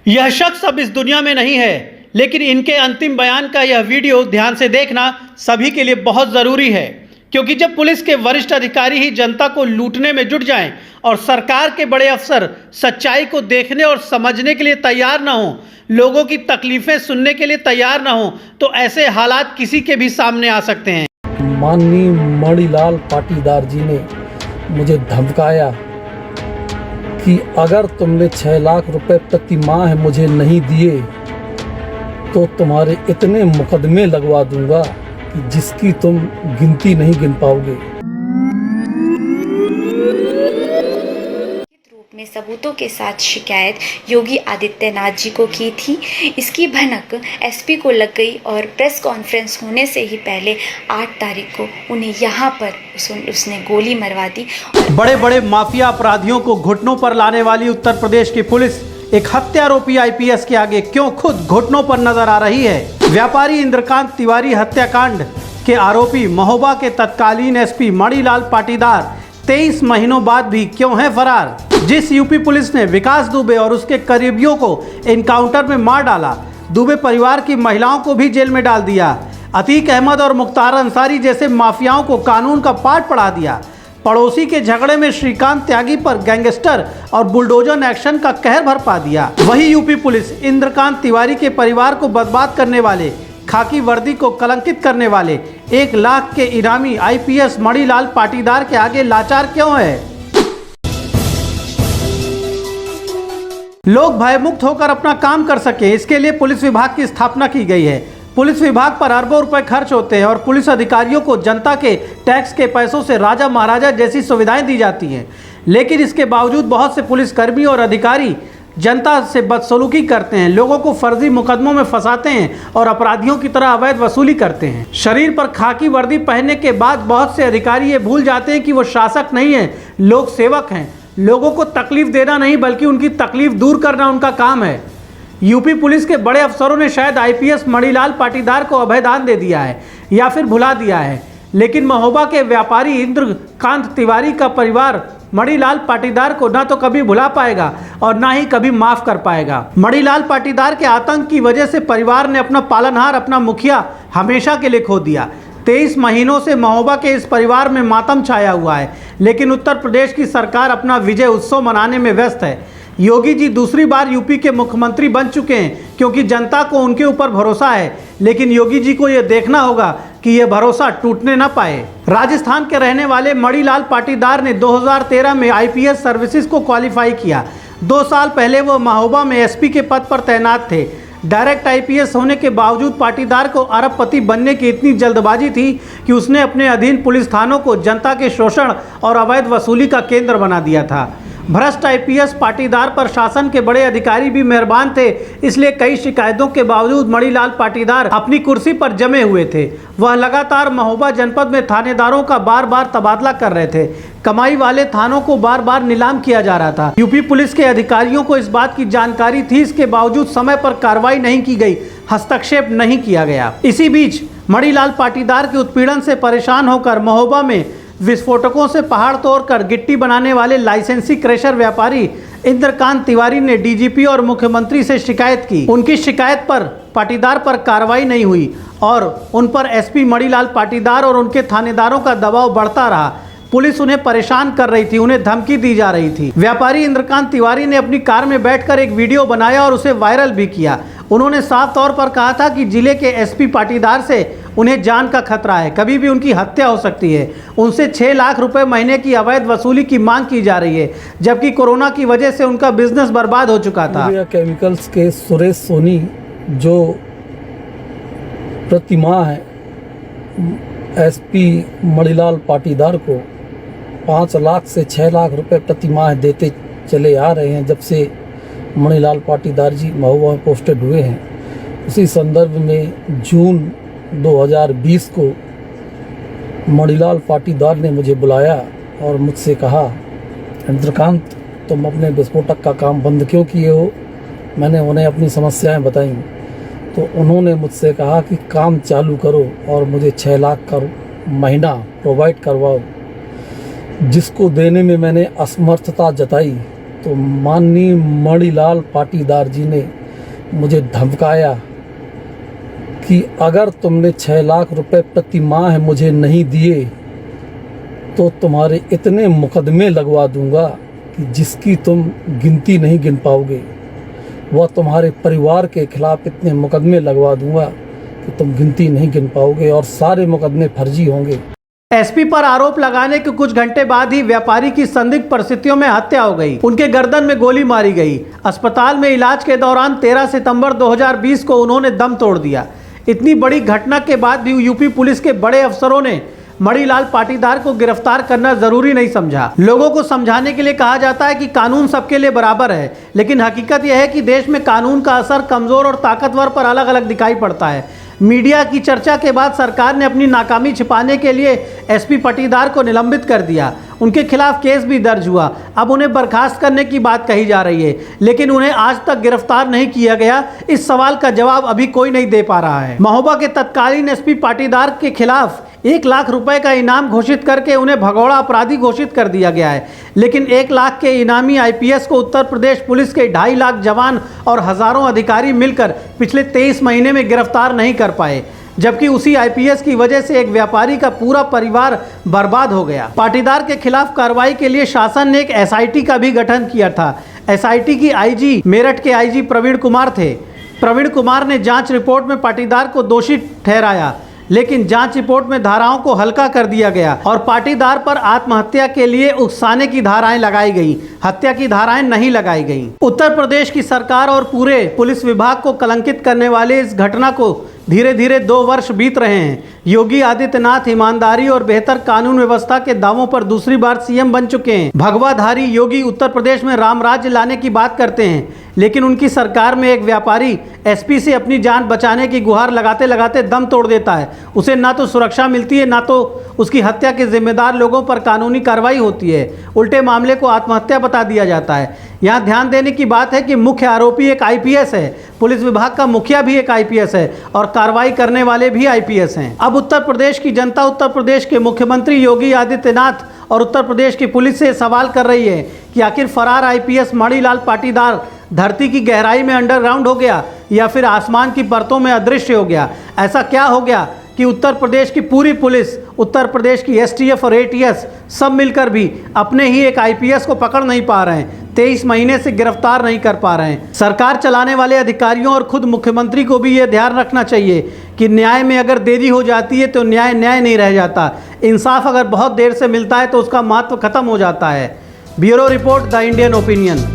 यह शख्स अब इस दुनिया में नहीं है, लेकिन इनके अंतिम बयान का यह वीडियो ध्यान से देखना सभी के लिए बहुत ज़रूरी है, क्योंकि जब पुलिस के वरिष्ठ अधिकारी ही जनता को लूटने में जुट जाएं और सरकार के बड़े अफसर सच्चाई को देखने और समझने के लिए तैयार न हों, लोगों की तकलीफें सुनने के लिए तैयार न हों, तो ऐसे हालात किसी के भी सामने आ सकते हैं। माननीय मणिलाल पाटीदार जी ने मुझे धमकाया कि अगर तुमने 6 लाख रुपए प्रति माह मुझे नहीं दिए तो तुम्हारे इतने मुकदमे लगवा दूंगा कि जिसकी तुम गिनती नहीं गिन पाओगे। में सबूतों के साथ शिकायत योगी आदित्यनाथ जी को की थी। इसकी भनक एसपी को लग गई और प्रेस कॉन्फ्रेंस होने से ही पहले 8 तारीख को उन्हें यहाँ पर उसने गोली मरवा दी। बड़े बड़े माफिया अपराधियों को घुटनों पर लाने वाली उत्तर प्रदेश की पुलिस एक हत्यारोपी आईपीएस के आगे क्यों खुद घुटनों पर नजर आ रही है? व्यापारी इंद्रकांत तिवारी हत्याकांड के आरोपी महोबा के तत्कालीन एसपी मणिलाल पाटीदार 23 महीनों बाद भी क्यों है फरार? जिस यूपी पुलिस ने विकास दुबे और उसके करीबियों को एनकाउंटर में मार डाला, दुबे परिवार की महिलाओं को भी जेल में डाल दिया, अतीक अहमद और मुख्तार अंसारी जैसे माफियाओं को कानून का पाठ पढ़ा दिया, पड़ोसी के झगड़े में श्रीकांत त्यागी पर गैंगस्टर और बुलडोजर एक्शन का कहर भरपा दिया, वही यूपी पुलिस इंद्रकांत तिवारी के परिवार को बर्बाद करने वाले, खाकी वर्दी को कलंकित करने वाले 1 लाख के इनामी आईपीएस मणिलाल पाटीदार के आगे लाचार क्यों है? लोग भयमुक्त होकर अपना काम कर सके, इसके लिए पुलिस विभाग की स्थापना की गई है। पुलिस विभाग पर अरबों रुपए खर्च होते हैं और पुलिस अधिकारियों को जनता के टैक्स के पैसों से राजा महाराजा जैसी सुविधाएं दी जाती हैं, लेकिन इसके बावजूद बहुत से पुलिसकर्मी और अधिकारी जनता से बदसलूकी करते हैं, लोगों को फर्जी मुकदमों में फंसाते हैं और अपराधियों की तरह अवैध वसूली करते हैं। शरीर पर खाकी वर्दी पहनने के बाद बहुत से अधिकारी ये भूल जाते हैं कि वो शासक नहीं है, लोक सेवक हैं। लोगों को तकलीफ देना नहीं बल्कि उनकी तकलीफ दूर करना उनका काम है। यूपी पुलिस के बड़े अफसरों ने शायद आईपीएस मणिलाल पाटीदार को अभयदान दे दिया है या फिर भुला दिया है, लेकिन महोबा के व्यापारी इंद्रकांत तिवारी का परिवार मणिलाल पाटीदार को ना तो कभी भुला पाएगा और ना ही कभी माफ कर पाएगा। मणिलाल पाटीदार के आतंक की वजह से परिवार ने अपना पालनहार, अपना मुखिया हमेशा के लिए खो दिया। 23 महीनों से महोबा के इस परिवार में मातम छाया हुआ है, लेकिन उत्तर प्रदेश की सरकार अपना विजय उत्सव मनाने में व्यस्त है। योगी जी दूसरी बार यूपी के मुख्यमंत्री बन चुके हैं क्योंकि जनता को उनके ऊपर भरोसा है, लेकिन योगी जी को यह देखना होगा कि यह भरोसा टूटने ना पाए। राजस्थान के रहने वाले मणिलाल पाटीदार ने 2013 में आईपीएस सर्विसेज को क्वालिफाई किया। 2 साल पहले वो महोबा में एसपी के पद पर तैनात थे। डायरेक्ट आईपीएस होने के बावजूद पाटीदार को अरबपति बनने की इतनी जल्दबाजी थी कि उसने अपने अधीन पुलिस थानों को जनता के शोषण और अवैध वसूली का केंद्र बना दिया था। भ्रष्ट आईपीएस पाटीदार पर शासन के बड़े अधिकारी भी मेहरबान थे, इसलिए कई शिकायतों के बावजूद मणिलाल पाटीदार अपनी कुर्सी पर जमे हुए थे। वह लगातार महोबा जनपद में थानेदारों का बार बार तबादला कर रहे थे। कमाई वाले थानों को बार बार नीलाम किया जा रहा था। यूपी पुलिस के अधिकारियों को इस बात की जानकारी थी, इसके बावजूद समय पर कार्रवाई नहीं की गई, हस्तक्षेप नहीं किया गया। इसी बीच मणिलाल पाटीदार के उत्पीड़न से परेशान होकर महोबा में विस्फोटकों से पहाड़ तोड़कर गिट्टी बनाने वाले लाइसेंसी क्रेशर व्यापारी इंद्रकांत तिवारी ने डीजीपी और मुख्यमंत्री से शिकायत की। उनकी शिकायत पर पाटीदार पर कार्रवाई नहीं हुई और उन पर एसपी मणिलाल पाटीदार और उनके थानेदारों का दबाव बढ़ता रहा। पुलिस उन्हें परेशान कर रही थी, उन्हें धमकी दी जा रही थी। व्यापारी इंद्रकांत तिवारी ने अपनी कार में बैठकर एक वीडियो बनाया और उसे वायरल भी किया। उन्होंने साफ तौर पर कहा था कि जिले के एसपी पाटीदार से उन्हें जान का खतरा है, कभी भी उनकी हत्या हो सकती है। उनसे 6 लाख रुपए महीने की अवैध वसूली की मांग की जा रही है, जबकि कोरोना की वजह से उनका बिजनेस बर्बाद हो चुका था। केमिकल्स के सुरेश सोनी जो प्रतिमाह एसपी मणिलाल पाटीदार को 5 लाख से 6 लाख रुपए प्रति माह देते चले आ रहे हैं जब से मणिलाल पाटीदार जी महोबा में पोस्टेड हुए हैं। उसी संदर्भ में जून 2020 को मणिलाल पाटीदार ने मुझे बुलाया और मुझसे कहा, इंद्रकांत तुम अपने विस्फोटक का काम बंद क्यों किए हो? मैंने उन्हें अपनी समस्याएं बताई तो उन्होंने मुझसे कहा कि काम चालू करो और मुझे 6 लाख का महीना प्रोवाइड करवाओ। जिसको देने में मैंने असमर्थता जताई तो माननीय मणिलाल पाटीदार जी ने मुझे धमकाया कि अगर तुमने 6 लाख रुपए प्रति माह मुझे नहीं दिए तो तुम्हारे इतने मुकदमे लगवा दूंगा कि जिसकी तुम गिनती नहीं गिन पाओगे। वह तुम्हारे परिवार के खिलाफ इतने मुकदमे लगवा दूंगा कि तुम गिनती नहीं गिन पाओगे और सारे मुकदमे फर्जी होंगे। एसपी पर आरोप लगाने के कुछ घंटे बाद ही व्यापारी की संदिग्ध परिस्थितियों में हत्या हो गई। उनके गर्दन में गोली मारी गई। अस्पताल में इलाज के दौरान 13 सितंबर 2020 को उन्होंने दम तोड़ दिया। इतनी बड़ी घटना के बाद भी यूपी पुलिस के बड़े अफसरों ने मणिलाल पाटीदार को गिरफ्तार करना जरूरी नहीं समझा। लोगों को समझाने के लिए कहा जाता है कि कानून सबके लिए बराबर है, लेकिन हकीकत यह है कि देश में कानून का असर कमजोर और ताकतवर पर अलग अलग दिखाई पड़ता है। मीडिया की चर्चा के बाद सरकार ने अपनी नाकामी छिपाने के लिए एसपी पाटीदार को निलंबित कर दिया। उनके खिलाफ केस भी दर्ज हुआ। अब उन्हें बर्खास्त करने की बात कही जा रही है, लेकिन उन्हें आज तक गिरफ्तार नहीं किया गया। इस सवाल का जवाब अभी कोई नहीं दे पा रहा है। महोबा के तत्कालीन एसपी पाटीदार के खिलाफ 1 लाख रुपए का इनाम घोषित करके उन्हें भगोड़ा अपराधी घोषित कर दिया गया है, लेकिन 1 लाख के इनामी आईपीएस को उत्तर प्रदेश पुलिस के 2.5 लाख जवान और हजारों अधिकारी मिलकर पिछले 23 महीने में गिरफ्तार नहीं कर पाए, जबकि उसी आईपीएस की वजह से एक व्यापारी का पूरा परिवार बर्बाद हो गया। पाटीदार के खिलाफ कार्रवाई के लिए शासन ने एक एसआईटी का भी गठन किया था। एसआईटी की आईजी मेरठ के आईजी प्रवीण कुमार थे। प्रवीण कुमार ने जांच रिपोर्ट में पाटीदार को दोषी ठहराया, लेकिन जांच रिपोर्ट में धाराओं को हल्का कर दिया गया और पाटीदार पर आत्महत्या के लिए उकसाने की धाराएं लगाई गई, हत्या की धाराएं नहीं लगाई गई। उत्तर प्रदेश की सरकार और पूरे पुलिस विभाग को कलंकित करने वाले इस घटना को धीरे धीरे 2 वर्ष बीत रहे हैं। योगी आदित्यनाथ ईमानदारी और बेहतर कानून व्यवस्था के दावों पर दूसरी बार सीएम बन चुके हैं। भगवाधारी योगी उत्तर प्रदेश में राम राज्य लाने की बात करते हैं, लेकिन उनकी सरकार में एक व्यापारी एसपी से अपनी जान बचाने की गुहार लगाते लगाते दम तोड़ देता है। उसे ना तो सुरक्षा मिलती है, ना तो उसकी हत्या के जिम्मेदार लोगों पर कानूनी कार्रवाई होती है। उल्टे मामले को आत्महत्या बता दिया जाता है। यहाँ ध्यान देने की बात है कि मुख्य आरोपी एक आईपीएस है, पुलिस विभाग का मुखिया भी एक आईपीएस है और कार्रवाई करने वाले भी आईपीएस हैं। अब उत्तर प्रदेश की जनता उत्तर प्रदेश के मुख्यमंत्री योगी आदित्यनाथ और उत्तर प्रदेश की पुलिस से सवाल कर रही है कि आखिर फरार आईपीएस मणिलाल पाटीदार धरती की गहराई में अंडरग्राउंड हो गया या फिर आसमान की परतों में अदृश्य हो गया। ऐसा क्या हो गया कि उत्तर प्रदेश की पूरी पुलिस, उत्तर प्रदेश की एसटीएफ और एटीएस सब मिलकर भी अपने ही एक आईपीएस को पकड़ नहीं पा रहे हैं, 23 महीने से गिरफ्तार नहीं कर पा रहे हैं। सरकार चलाने वाले अधिकारियों और खुद मुख्यमंत्री को भी ये ध्यान रखना चाहिए कि न्याय में अगर देरी हो जाती है तो न्याय नहीं रह जाता। इंसाफ अगर बहुत देर से मिलता है तो उसका महत्व खत्म हो जाता है। Bureau report, the Indian opinion.